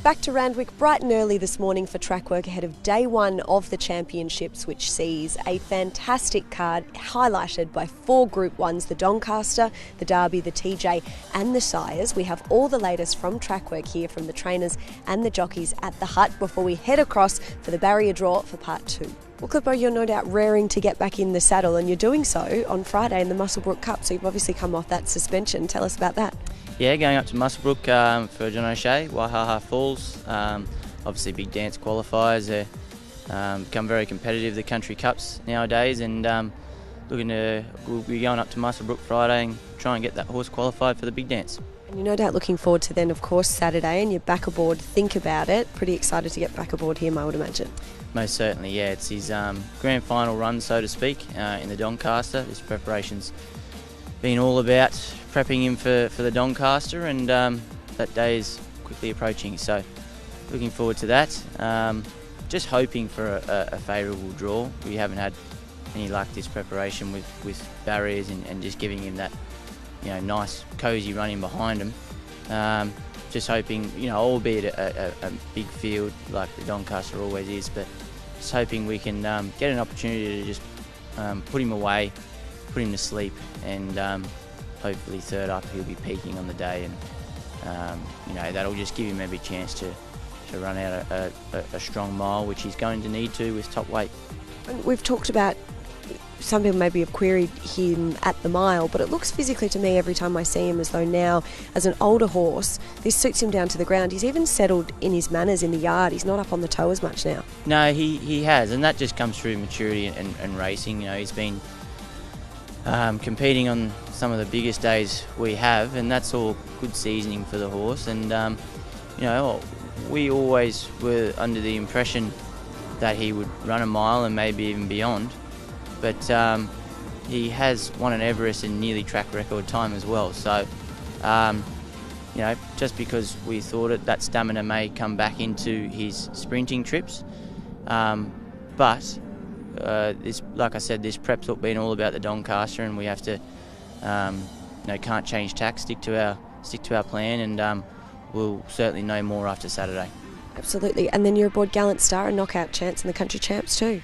Back to Randwick bright and early this morning for Trackwork ahead of day one of the championships, which sees a fantastic card highlighted by 4 Group 1s, the Doncaster, the Derby, the TJ and the Sires. We have all the latest from Trackwork here from the trainers and the jockeys at the hut before we head across for the barrier draw for part 2. Well, Clippo, you're no doubt raring to get back in the saddle, and you're doing so on Friday in the Muswellbrook Cup, so you've obviously come off that suspension. Tell us about that. Yeah, going up to Muswellbrook for John O'Shea, Waihaha Falls. Obviously big dance qualifiers. They're become very competitive, the country cups nowadays, and we'll be going up to Muswellbrook Friday and try and get that horse qualified for the big dance. And you're no doubt looking forward to then, of course, Saturday, and you're back aboard. Think about it. Pretty excited to get back aboard him, I would imagine. Most certainly, yeah. It's his grand final run, so to speak, in the Doncaster. This preparation's been all about prepping him for the Doncaster, and that day is quickly approaching, so looking forward to that. Just hoping for a favourable draw. We haven't had any luck this preparation with barriers and just giving him that nice cosy running behind him. Just hoping, albeit a big field like the Doncaster always is, but just hoping we can get an opportunity to just put him away, put him to sleep, and hopefully third up he'll be peaking on the day, and that'll just give him every chance to run out a strong mile, which he's going to need to with top weight. We've talked about, some people maybe have queried him at the mile, but it looks physically to me every time I see him as though now, as an older horse, this suits him down to the ground. He's even settled in his manners in the yard. He's not up on the toe as much now. No, he has, and that just comes through maturity and racing. He's been competing on some of the biggest days we have, and that's all good seasoning for the horse. And we always were under the impression that he would run a mile and maybe even beyond, but he has won an Everest in nearly track record time as well. So just because we thought it, that stamina may come back into his sprinting trips, but this, like I said, this prep's been all about the Doncaster, and we have to, can't change tack, stick to our plan, and we'll certainly know more after Saturday. Absolutely, and then you're aboard Gallant Star, a knockout chance in the country champs too.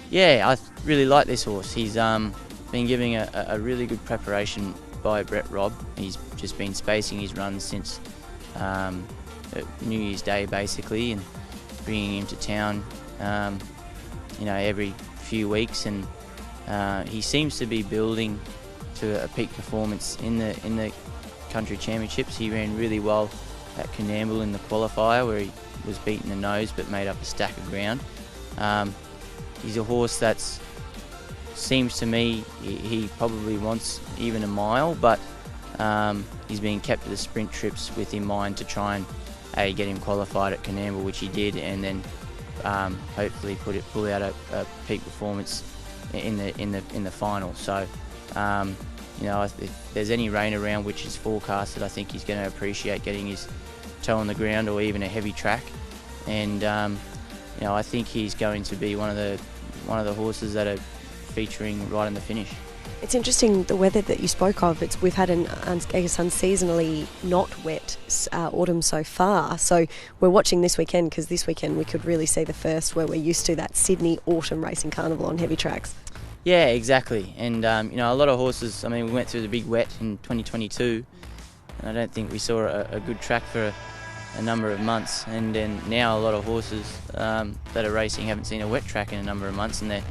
Yeah, I really like this horse. He's been giving a really good preparation by Brett Robb. He's just been spacing his runs since New Year's Day basically, and bringing him to town every few weeks, and he seems to be building to a peak performance in the country championships. He ran really well at Coonamble in the qualifier, where he was beaten the nose but made up a stack of ground. He's a horse that seems to me he probably wants even a mile, but he's being kept to the sprint trips with in mind to try and get him qualified at Coonamble, which he did, and then hopefully pull out a peak performance in the final. So if there's any rain around, which is forecasted, I think he's going to appreciate getting his toe on the ground or even a heavy track, and I think he's going to be one of the horses that are featuring right in the finish. It's interesting, the weather that you spoke of. We've had an unseasonally not wet autumn so far, so we're watching this weekend, because this weekend we could really see the first where we're used to that Sydney autumn racing carnival on heavy tracks. Yeah, exactly, and a lot of horses, we went through the big wet in 2022, and I don't think we saw a good track for a number of months, and then now a lot of horses that are racing haven't seen a wet track in a number of months, and they're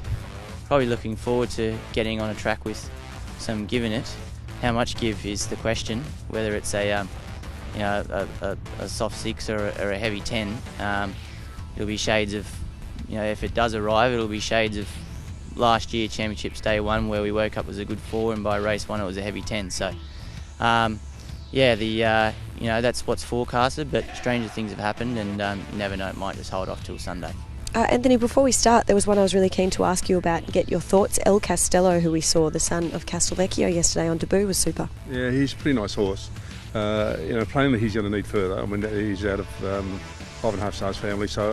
probably looking forward to getting on a track with some give in it. How much give is the question, whether it's a soft 6 or a heavy 10. It'll be shades of, if it does arrive, it'll be shades of last year Championships Day 1, where we woke up as a good 4 and by race 1 it was a heavy 10. So that's what's forecasted, but stranger things have happened, and you never know, it might just hold off till Sunday. Anthony, before we start, there was one I was really keen to ask you about, get your thoughts. El Castello, who we saw, the son of Castelvecchio yesterday on debut, was super. Yeah, he's a pretty nice horse. Plainly he's going to need further. He's out of 5.5 stars family, so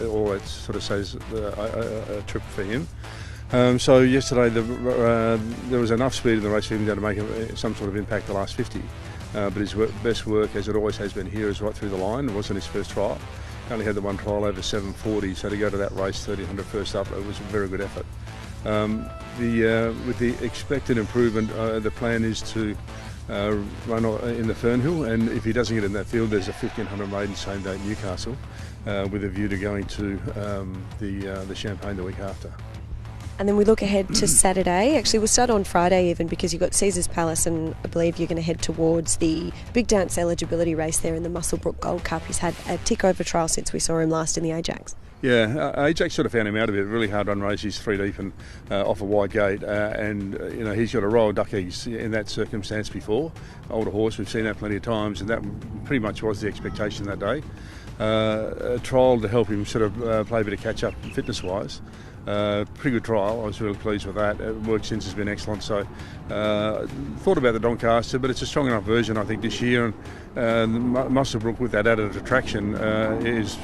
all that sort of says a trip for him. So yesterday there was enough speed in the race for him to make some sort of impact the last 50. but his best work, as it always has been here, is right through the line. It wasn't his first trial. Only had the one trial over 7:40, so to go to that race 1300 first up, it was a very good effort. With the expected improvement, the plan is to run in the Fernhill, and if he doesn't get in that field, there's a 1500 maiden same day at Newcastle, with a view to going to the Champagne the week after. And then we look ahead to Saturday. Actually, we'll start on Friday even, because you've got Caesars Palace, and I believe you're going to head towards the big dance eligibility race there in the Muswellbrook Gold Cup. He's had a tick-over trial since we saw him last in the Ajax. Yeah, Ajax sort of found him out a bit. Really hard run race. He's 3 deep and off a wide gate, and he's got a row of duckies in that circumstance before. Older horse, we've seen that plenty of times, and that pretty much was the expectation that day. A trial to help him sort of play a bit of catch up fitness wise. Pretty good trial. I was really pleased with that. Work since has been excellent. So thought about the Doncaster, but it's a strong enough version, I think, this year. And Muswellbrook, with that added attraction, is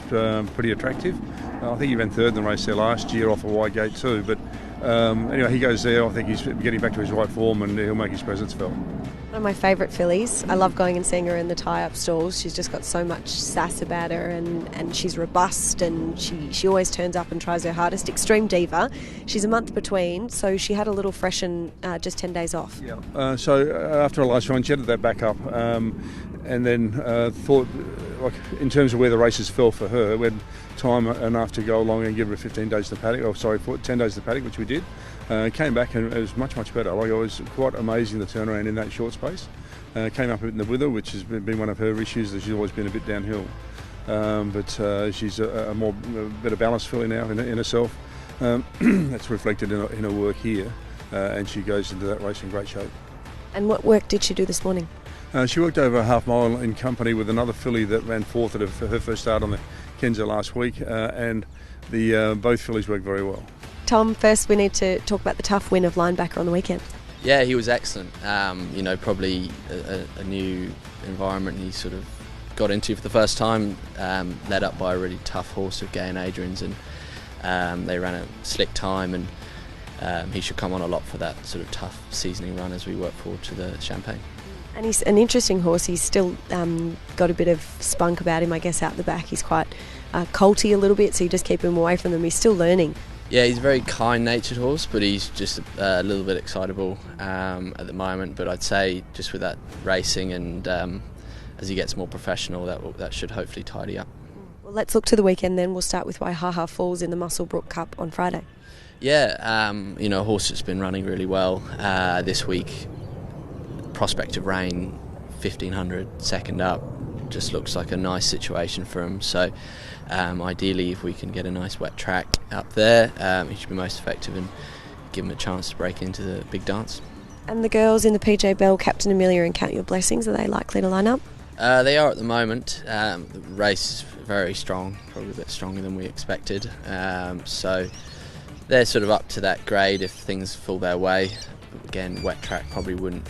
pretty attractive. I think he ran third in the race there last year off a wide gate too. But anyway, he goes there. I think he's getting back to his right form, and he'll make his presence felt. One of my favourite fillies. I love going and seeing her in the tie-up stalls. She's just got so much sass about her, and she's robust, and she always turns up and tries her hardest. Extreme diva. She's a month between, so she had a little freshen just 10 days off. Yeah. So after a last run, she added that back up, and then thought, like, in terms of where the races fell for her, we had time enough to go along and give her 15 days to the paddock, 10 days to the paddock, which we did. Came back and it was much, much better. Like, it was quite amazing, the turnaround in that short space. Came up a bit in the wither, which has been one of her issues, that she's always been a bit downhill. But she's a better balanced filly now in herself. That's reflected in her work here, and she goes into that race in great shape. And what work did she do this morning? She worked over a half mile in company with another filly that ran fourth at her first start on the Kenza last week, and both fillies worked very well. Tom, first we need to talk about the tough win of linebacker on the weekend. Yeah, he was excellent. Probably a new environment he sort of got into for the first time, led up by a really tough horse of Gay and Adrian's, and they ran a slick time, and he should come on a lot for that sort of tough seasoning run as we work forward to the Champagne. And he's an interesting horse. He's still got a bit of spunk about him, I guess, out the back. He's quite colty a little bit, so you just keep him away from them. He's still learning. Yeah, he's a very kind-natured horse, but he's just a little bit excitable at the moment. But I'd say just with that racing, and as he gets more professional, that should hopefully tidy up. Well, let's look to the weekend then. We'll start with Waihaha Falls in the Muswellbrook Cup on Friday. Yeah, a horse that's been running really well this week. Prospect of rain, 1500 second up, just looks like a nice situation for him. So ideally, if we can get a nice wet track up there, he should be most effective and give him a chance to break into the big dance. And the girls in the PJ Bell, Captain Amelia and Count Your Blessings, are they likely to line up? They are at the moment. The race is very strong, probably a bit stronger than we expected. So they're sort of up to that grade if things fall their way. Again, wet track probably wouldn't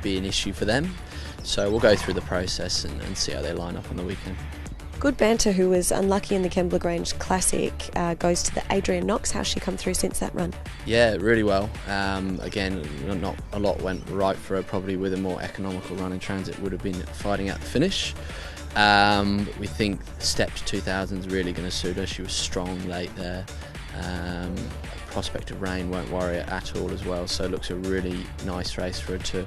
be an issue for them. So we'll go through the process and see how they line up on the weekend. Good Banter, who was unlucky in the Kembla Grange Classic, goes to the Adrian Knox. How's she come through since that run? Yeah, really well. Again, not a lot went right for her. Probably with a more economical run in transit would have been fighting out the finish. We think Steps 2000 is really going to suit her. She was strong late there. Prospect of rain won't worry her at all as well, so it looks a really nice race for her to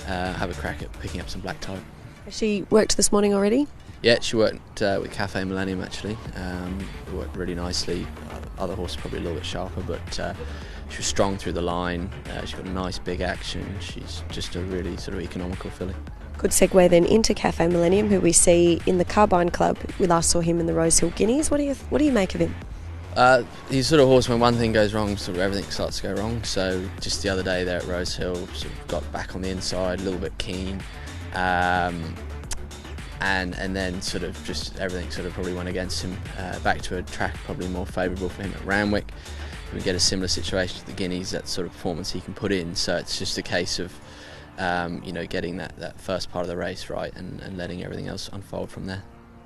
have a crack at picking up some black type. Has she worked this morning already? Yeah, she worked with Cafe Millennium actually. It worked really nicely. Other horses probably a little bit sharper, but she was strong through the line. She's got a nice big action. She's just a really sort of economical filly. Good segue then into Cafe Millennium, who we see in the Carbine Club. We last saw him in the Rosehill Guineas. What do you make of him? He's sort of horse when one thing goes wrong, sort of everything starts to go wrong. So just the other day there at Rosehill, sort of got back on the inside, a little bit keen, and then sort of just everything sort of probably went against him. Back to a track probably more favourable for him at Randwick. If we get a similar situation to the Guineas, that sort of performance he can put in. So it's just a case of getting that first part of the race right and letting everything else unfold from there.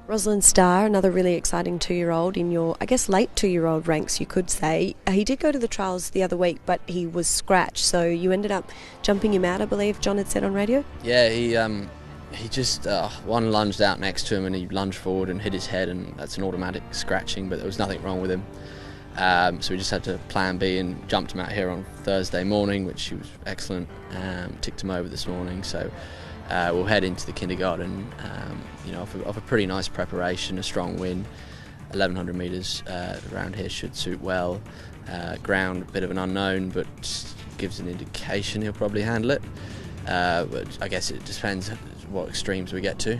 Rosalind Starr, another really exciting 2-year-old in your, I guess, late 2-year-old ranks, you could say. He did go to the trials the other week, but he was scratched, so you ended up jumping him out, I believe John had said on radio? Yeah, he just one lunged out next to him and he lunged forward and hit his head, and that's an automatic scratching, but there was nothing wrong with him. So we just had to plan B and jumped him out here on Thursday morning, which he was excellent. Ticked him over this morning, so we'll head into the kindergarten, off a pretty nice preparation, a strong wind, 1100 metres around here should suit well. Ground, a bit of an unknown, but gives an indication he'll probably handle it. But I guess it depends what extremes we get to.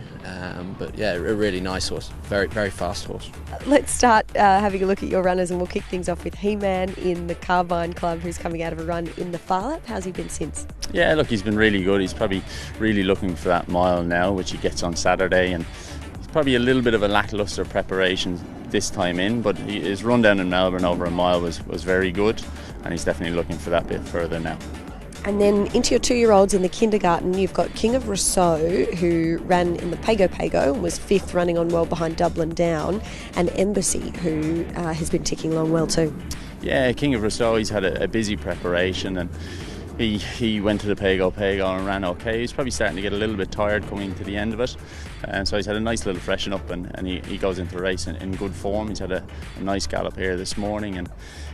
But yeah, a really nice horse, very, very fast horse. Let's start having a look at your runners, and we'll kick things off with He-Man in the Carbine Club, who's coming out of a run in the Far Lap. How's he been since? Yeah, look, he's been really good. He's probably really looking for that mile now, which he gets on Saturday, and it's probably a little bit of a lacklustre preparation this time in, but his run down in Melbourne over a mile was very good, and he's definitely looking for that bit further now. And then into your 2-year-olds in the kindergarten, you've got King of Rousseau, who ran in the Pago and was 5th, running on well behind Dublin Down, and Embassy, who has been ticking along well too. Yeah, King of Rousseau, he's had a busy preparation, and he went to the Pago and ran okay. He's probably starting to get a little bit tired coming to the end of it, and so he's had a nice little freshen up, and he goes into the race in good form. He's had a nice gallop here this morning, and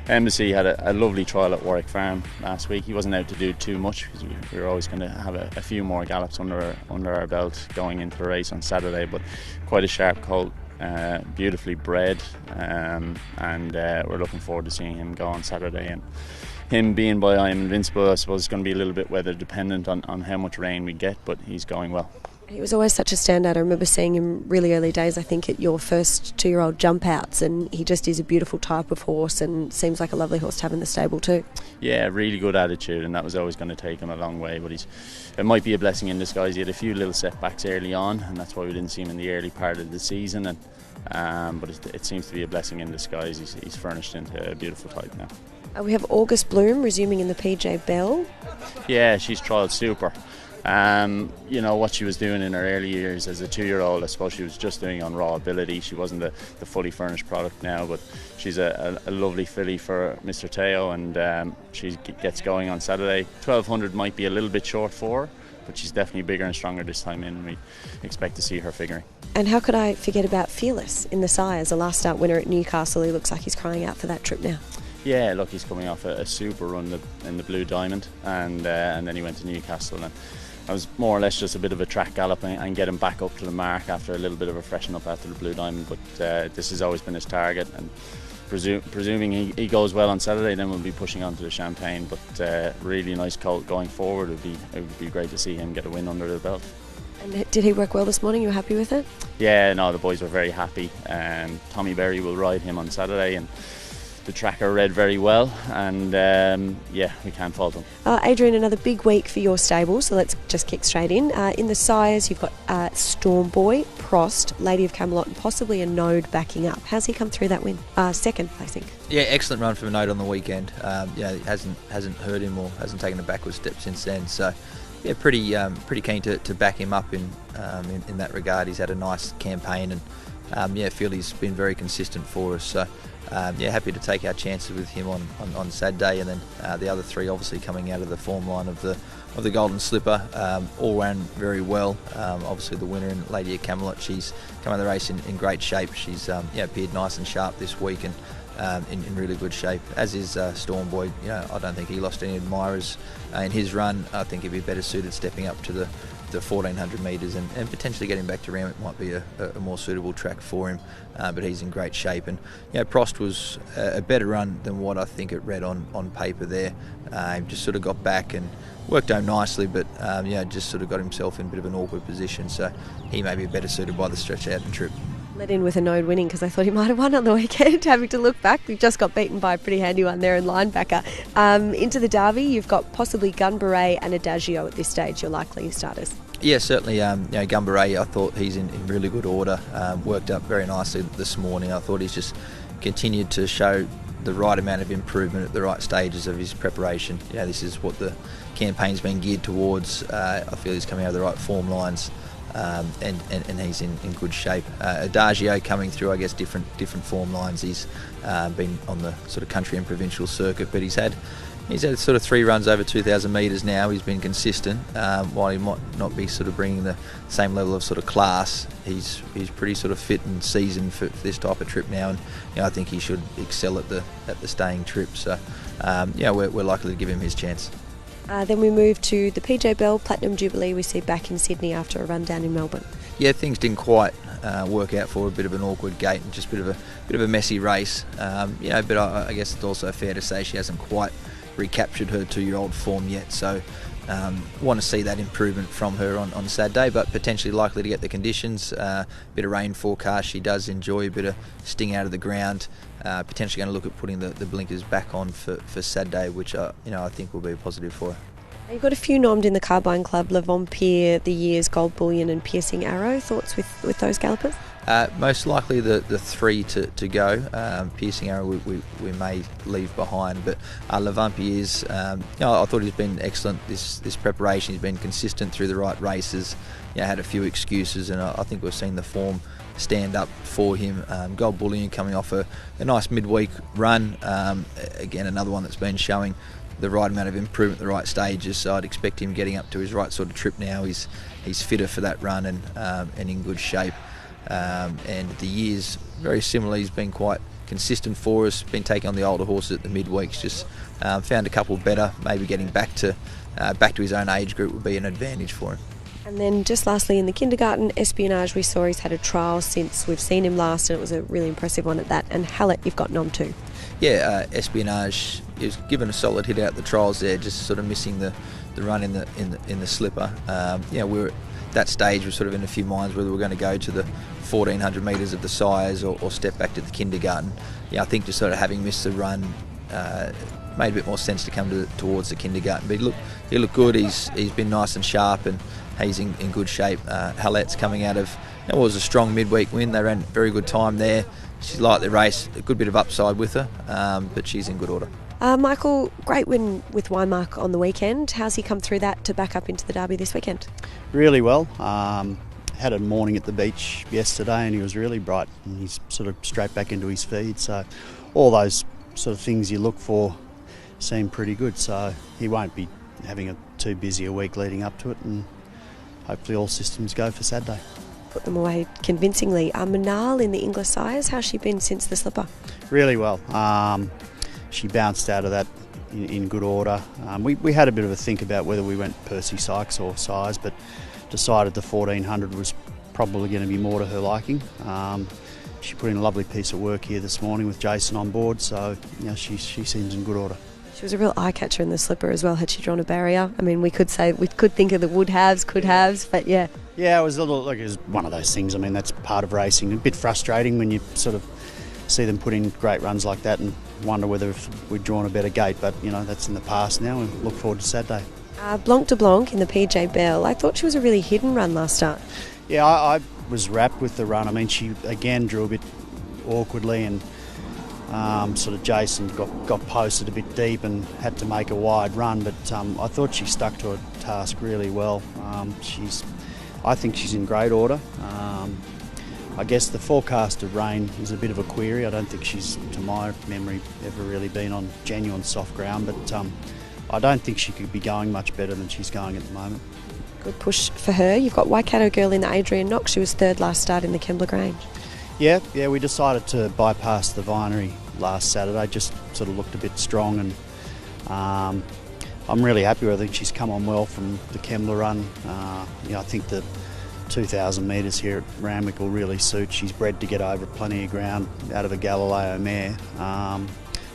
Embassy had a lovely trial at Warwick Farm last week. He wasn't out to do too much because we were always going to have a few more gallops under our belt going into the race on Saturday, but quite a sharp colt, beautifully bred, and we're looking forward to seeing him go on Saturday. And him being by I Am Invincible, I suppose, is going to be a little bit weather dependent on how much rain we get, but he's going well. He was always such a standout. I remember seeing him really early days, I think, at your first 2-year-old jump outs, and he just is a beautiful type of horse and seems like a lovely horse to have in the stable too. Yeah, really good attitude, and that was always going to take him a long way, but it might be a blessing in disguise. He had a few little setbacks early on, and that's why we didn't see him in the early part of the season, but it seems to be a blessing in disguise. He's furnished into a beautiful type now. We have August Bloom resuming in the PJ Bell. Yeah, she's trialled super. What she was doing in her early years as a 2-year-old, I suppose she was just doing on raw ability. She wasn't the fully furnished product now, but she's a lovely filly for Mr. Teo, and she gets going on Saturday. 1200 might be a little bit short for her, but she's definitely bigger and stronger this time in. We expect to see her figuring. And how could I forget about Fearless in the Sires, a last start winner at Newcastle? He looks like he's crying out for that trip now. Yeah, look, he's coming off a super run in the Blue Diamond, and then he went to Newcastle, and I was more or less just a bit of a track gallop and get him back up to the mark after a little bit of a freshen up after the Blue Diamond, but this has always been his target, and presuming he goes well on Saturday, then we'll be pushing on to the Champagne, but really nice colt going forward. It would be great to see him get a win under the belt. And did he work well this morning? You were happy with it? Yeah, no, the boys were very happy. Tommy Berry will ride him on Saturday, and the tracker read very well, and we can't fault him. Adrian, another big week for your stable, so let's just kick straight in. In the Sires, you've got Storm Boy, Prost, Lady of Camelot, and possibly a Node backing up. How's he come through that win? Second, I think. Yeah, excellent run from a Node on the weekend. He hasn't hurt him or hasn't taken a backward step since then. So, yeah, pretty keen to back him up in that regard. He's had a nice campaign, and I feel he's been very consistent for us. So. Happy to take our chances with him on Saturday, and then the other three obviously coming out of the form line of the Golden Slipper, all ran very well. Obviously the winner in Lady of Camelot, she's come out of the race in great shape. She's appeared nice and sharp this week, and in really good shape, as is Storm Boy. I don't think he lost any admirers in his run. I think he'd be better suited stepping up to the 1400 metres and potentially getting back to Randwick might be a more suitable track for him, but he's in great shape. And Prost was a better run than what I think it read on paper there. Just sort of got back and worked home nicely, but just sort of got himself in a bit of an awkward position, so he may be better suited by the stretch out and trip. Let in with a Node winning because I thought he might have won on the weekend. Having to look back, we just got beaten by a pretty handy one there in Linebacker. Into the Derby, you've got possibly Gun Beret and Adagio at this stage, your likely starters. Yeah, certainly. Gun Beret, I thought he's in really good order. Worked up very nicely this morning. I thought he's just continued to show the right amount of improvement at the right stages of his preparation. This is what the campaign's been geared towards. I feel he's coming out of the right form lines. and he's in good shape. Adagio coming through, I guess, different form lines. He's been on the sort of country and provincial circuit, but he's had sort of 3 runs over 2,000 metres now. He's been consistent. While he might not be sort of bringing the same level of sort of class, he's pretty sort of fit and seasoned for this type of trip now, and I think he should excel at the staying trip. So we're likely to give him his chance. Then we move to the PJ Bell Platinum Jubilee we see back in Sydney after a run down in Melbourne. Yeah, things didn't quite work out for a bit of an awkward gate and just a bit of a messy race. But I guess it's also fair to say she hasn't quite recaptured her 2-year-old form yet. So want to see that improvement from her on Saturday, but potentially likely to get the conditions. Bit of rain forecast. She does enjoy a bit of sting out of the ground. Potentially going to look at putting the blinkers back on for Saturday, which I think will be a positive for her. You've got a few nommed in the Carbine Club: Le Vampire, The Years, Gold Bullion and Piercing Arrow. Thoughts with those gallopers? Most likely the 3 to go. Piercing Arrow we may leave behind, but Le Vampire is, I thought he's been excellent this preparation. He's been consistent through the right races. Had a few excuses, and I think we've seen the form stand up for him. Gold Bullion coming off a nice midweek run. Again, another one that's been showing the right amount of improvement at the right stages, so I'd expect him getting up to his right sort of trip now. He's fitter for that run and in good shape. And The Years, very similarly, he's been quite consistent for us, been taking on the older horses at the midweeks, just found a couple better. Maybe getting back to his own age group would be an advantage for him. And then just lastly, in the kindergarten, Espionage, we saw he's had a trial since we've seen him last, and it was a really impressive one at that. And Hallett, you've got nom too. Yeah, Espionage is given a solid hit out the trials there, just sort of missing the run in the slipper. We were at that stage, we're sort of in a few minds whether we're going to go to the 1,400 metres of the sires or step back to the kindergarten. I think just sort of having missed the run made a bit more sense to come towards the kindergarten. But he looked good. He's been nice and sharp, and he's in good shape. Hallett's coming out of what was a strong midweek win. They ran very good time there. She's liked the race, a good bit of upside with her, but she's in good order. Michael, great win with Weimark on the weekend. How's he come through that to back up into the Derby this weekend? Really well. Had a morning at the beach yesterday and he was really bright, and he's sort of straight back into his feed. So all those sort of things you look for seem pretty good. So he won't be having too busy a week leading up to it, and hopefully all systems go for Saturday. Put them away convincingly. Manal in the English sires, how's she been since the slipper? Really well. She bounced out of that in good order. We had a bit of a think about whether we went Percy Sykes or sires, but decided the 1,400 was probably going to be more to her liking. She put in a lovely piece of work here this morning with Jason on board, so she seems in good order. She was a real eye-catcher in the slipper as well, had she drawn a barrier. I mean, we could think of the would-haves, could-haves, but yeah. Yeah, it was it was one of those things. I mean, that's part of racing. A bit frustrating when you sort of see them put in great runs like that and wonder whether we'd drawn a better gate, but that's in the past now, and look forward to Saturday. Blanc de Blanc in the PJ Bell. I thought she was a really hidden run last start. Yeah, I was wrapped with the run. I mean, she again drew a bit awkwardly, and sort of Jason got posted a bit deep and had to make a wide run, but I thought she stuck to her task really well. I think she's in great order. I guess the forecast of rain is a bit of a query. I don't think she's, to my memory, ever really been on genuine soft ground, but I don't think she could be going much better than she's going at the moment. Good push for her. You've got Waikato Girl in the Adrian Knox. She was third last start in the Kembla Grange. Yeah, we decided to bypass the Vinery last Saturday. Just sort of looked a bit strong, and I'm really happy with her. I think she's come on well from the Kembla run. I think the 2,000 metres here at Randwick will really suit. She's bred to get over plenty of ground out of a Galileo mare.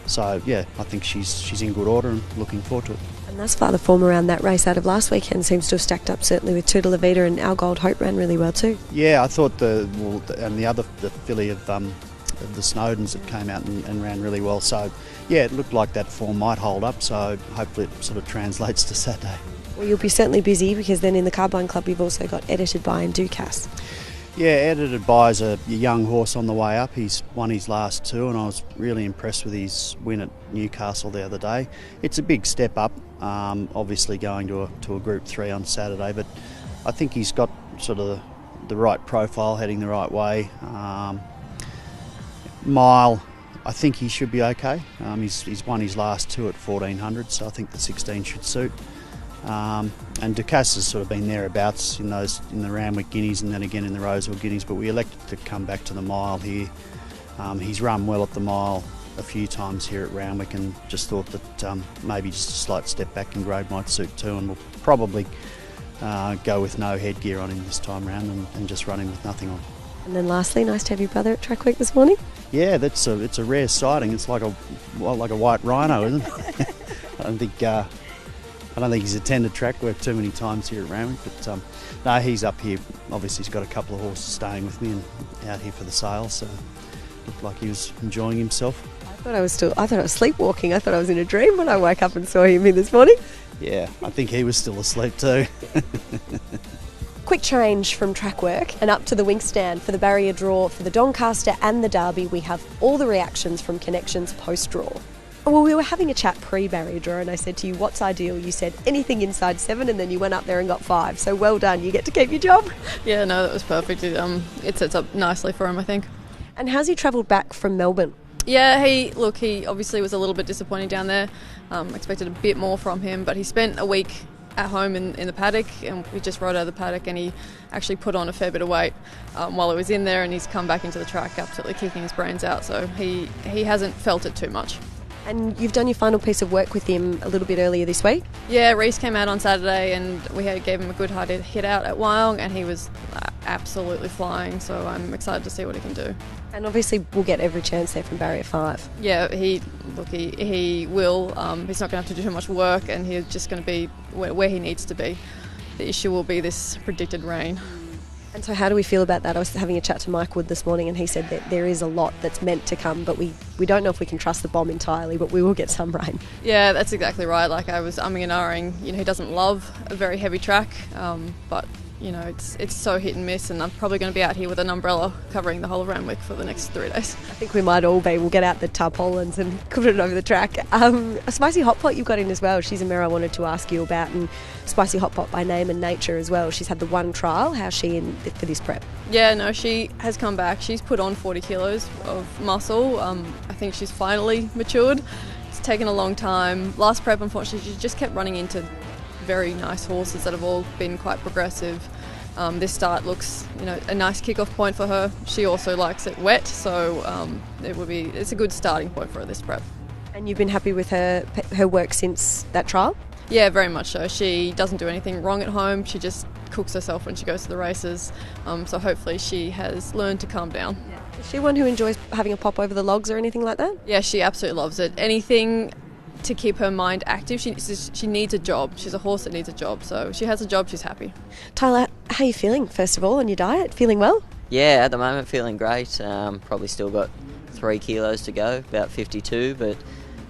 So yeah, I think she's in good order and looking forward to it. And thus far the form around that race out of last weekend seems to have stacked up, certainly with Tuda La Vida, and Our Gold Hope ran really well too. Yeah, I thought the filly of the Snowdens that came out and ran really well. So yeah, it looked like that form might hold up, so hopefully it sort of translates to Saturday. Well, you'll be certainly busy, because then in the Carbine Club you've also got Edited By and Ducasse. Yeah, Edited By is a young horse on the way up. He's won his last two, and I was really impressed with his win at Newcastle the other day. It's a big step up, obviously going to a Group 3 on Saturday, but I think he's got sort of the right profile, heading the right way. Mile, I think he should be okay. He's won his last two at 1400, so I think the 16 should suit. And Doncaster's sort of been thereabouts in the Randwick Guineas and then again in the Rosehill Guineas, but we elected to come back to the Mile here. He's run well at the Mile a few times here at Randwick, and just thought that maybe just a slight step back in grade might suit too, and we'll probably go with no headgear on him this time round and just run him with nothing on. And then lastly, nice to have your brother at Trackwork this morning. Yeah, it's a rare sighting. It's like a white rhino, isn't it? I don't think he's attended Trackwork too many times here at Randwick, but no, he's up here. Obviously, he's got a couple of horses staying with me and out here for the sale, so looked like he was enjoying himself. I thought I was sleepwalking. I thought I was in a dream when I woke up and saw him here this morning. Yeah, I think he was still asleep too. Quick change from Trackwork and up to the wing stand for the barrier draw for the Doncaster and the Derby. We have all the reactions from Connections post-draw. Well, we were having a chat pre-barrier draw and I said to you, what's ideal? You said anything inside 7, and then you went up there and got 5. So well done, you get to keep your job. Yeah, no, that was perfect. It sets up nicely for him, I think. And how's he travelled back from Melbourne? Yeah, he obviously was a little bit disappointed down there. Expected a bit more from him, but he spent a week at home in the paddock, and we just rode out of the paddock, and he actually put on a fair bit of weight while he was in there, and he's come back into the track absolutely kicking his brains out, so he hasn't felt it too much. And you've done your final piece of work with him a little bit earlier this week? Yeah, Reece came out on Saturday and gave him a good hard hit out at Wyong, and he was absolutely flying, so I'm excited to see what he can do. And obviously we'll get every chance there from barrier 5. Yeah, he will. He's not going to have to do too much work, and he's just going to be where he needs to be. The issue will be this predicted rain. And so how do we feel about that? I was having a chat to Mike Wood this morning, and he said that there is a lot that's meant to come, but we don't know if we can trust the bomb entirely, but we will get some rain. Yeah, that's exactly right. Like, I was umming and ahhing. He doesn't love a very heavy track, but it's so hit and miss, and I'm probably going to be out here with an umbrella covering the whole of Randwick for the next 3 days. I think we might all be. We'll get out the tarpaulins and put it over the track. A spicy hot pot you've got in as well. She's a mare I wanted to ask you about, and spicy hot pot by name and nature as well. She's had the one trial. How's she in for this prep? Yeah, no, she has come back. She's put on 40 kilos of muscle. I think she's finally matured. It's taken a long time. Last prep, unfortunately, she just kept running into very nice horses that have all been quite progressive. This start looks, a nice kick-off point for her. She also likes it wet, so it's a good starting point for her this prep. And you've been happy with her work since that trial? Yeah, very much so. She doesn't do anything wrong at home. She just cooks herself when she goes to the races. So hopefully she has learned to calm down. Yeah. Is she one who enjoys having a pop over the logs or anything like that? Yeah, she absolutely loves it. Anything to keep her mind active. She needs a job. She's a horse that needs a job. So she has a job, she's happy. Tyler, how are you feeling, first of all, on your diet? Feeling well? Yeah, at the moment feeling great. Probably still got 3 kilos to go, about 52, but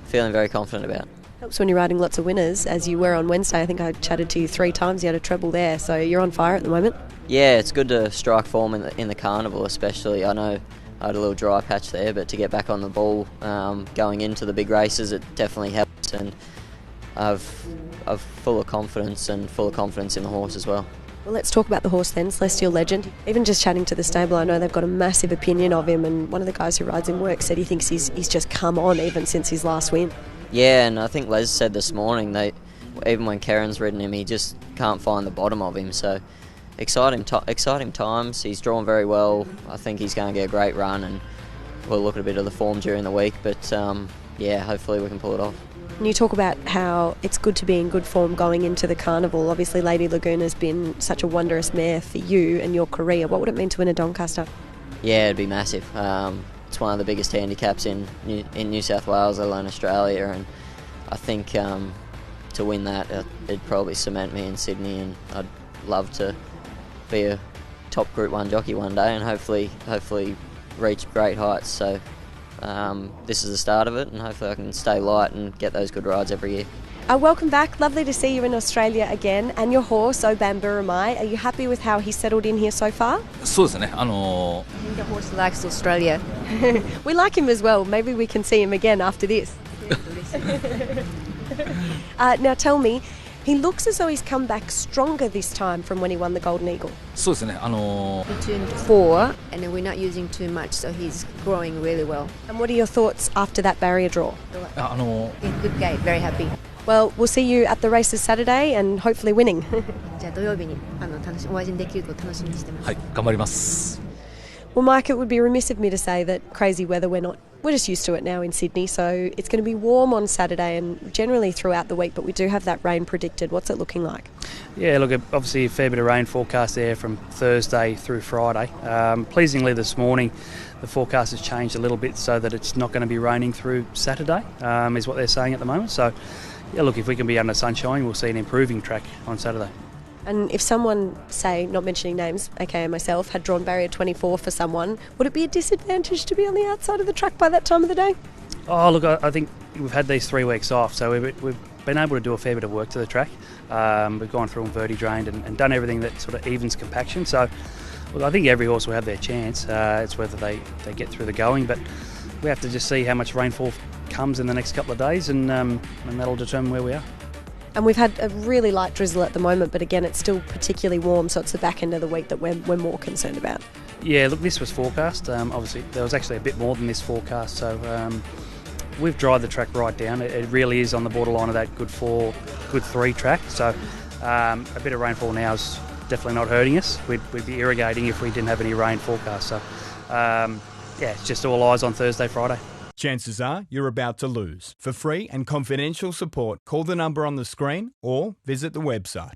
feeling very confident about it. Helps when you're riding lots of winners, as you were on Wednesday. I think I chatted to you 3 times. You had a treble there, so you're on fire at the moment. Yeah, it's good to strike form in the carnival, especially. I know I had a little dry patch there, but to get back on the ball going into the big races, it definitely helps, and I've full of confidence and full of confidence in the horse as well. Well, let's talk about the horse then, Celestial Legend. Even just chatting to the stable, I know they've got a massive opinion of him, and one of the guys who rides him work said he thinks he's just come on even since his last win. Yeah, and I think Les said this morning, even when Keren's ridden him, he just can't find the bottom of him, so exciting times. He's drawn very well. I think he's going to get a great run, and we'll look at a bit of the form during the week, but yeah, hopefully we can pull it off. And you talk about how it's good to be in good form going into the carnival. Obviously Lady Laguna's been such a wondrous mare for you and your career. What would it mean to win a Doncaster? Yeah, it'd be massive. It's one of the biggest handicaps in New South Wales, let alone Australia, and I think to win that, it'd probably cement me in Sydney, and I'd love to be a top Group 1 jockey one day, and hopefully reach great heights. So this is the start of it, and hopefully I can stay light and get those good rides every year. Welcome back. Lovely to see you in Australia again. And your horse, Obamburamai, are you happy with how he's settled in here so far? そうですね。 I think the horse likes Australia. We like him as well. Maybe we can see him again after this. Now tell me, He looks as though he's come back stronger this time from when he won the Golden Eagle. そうですね。Between 4, and then we're not using too much, so he's growing really well. And what are your thoughts after that barrier draw? Good guy, very happy. Well, we'll see you at the races Saturday and hopefully winning. じゃあ土曜日にお会いできることを楽しみにしてます。はい、頑張ります。 Well, Mike, it would be remiss of me to say that crazy weather, we're just used to it now in Sydney, so it's going to be warm on Saturday and generally throughout the week, but we do have that rain predicted. What's it looking like? Yeah, look, obviously a fair bit of rain forecast there from Thursday through Friday. Pleasingly this morning, the forecast has changed a little bit so that it's not going to be raining through Saturday, is what they're saying at the moment. So, yeah, look, if we can be under sunshine, we'll see an improving track on Saturday. And if someone, say, not mentioning names, aka myself, had drawn barrier 24 for someone, would it be a disadvantage to be on the outside of the track by that time of the day? Oh, look, I think we've had these 3 weeks off, so we've been able to do a fair bit of work to the track. We've gone through and verti-drained and done everything that sort of evens compaction. So, look, I think every horse will have their chance. It's whether they get through the going, but we have to just see how much rainfall comes in the next couple of days, and that'll determine where we are. And we've had a really light drizzle at the moment, but again, it's still particularly warm, so it's the back end of the week that we're more concerned about. Yeah, look, this was forecast. Obviously, there was actually a bit more than this forecast, so we've dried the track right down. It really is on the borderline of that good 4, good 3 track, so a bit of rainfall now is definitely not hurting us. We'd be irrigating if we didn't have any rain forecast, so yeah, it's just all eyes on Thursday, Friday. Chances are you're about to lose. For free and confidential support, call the number on the screen or visit the website.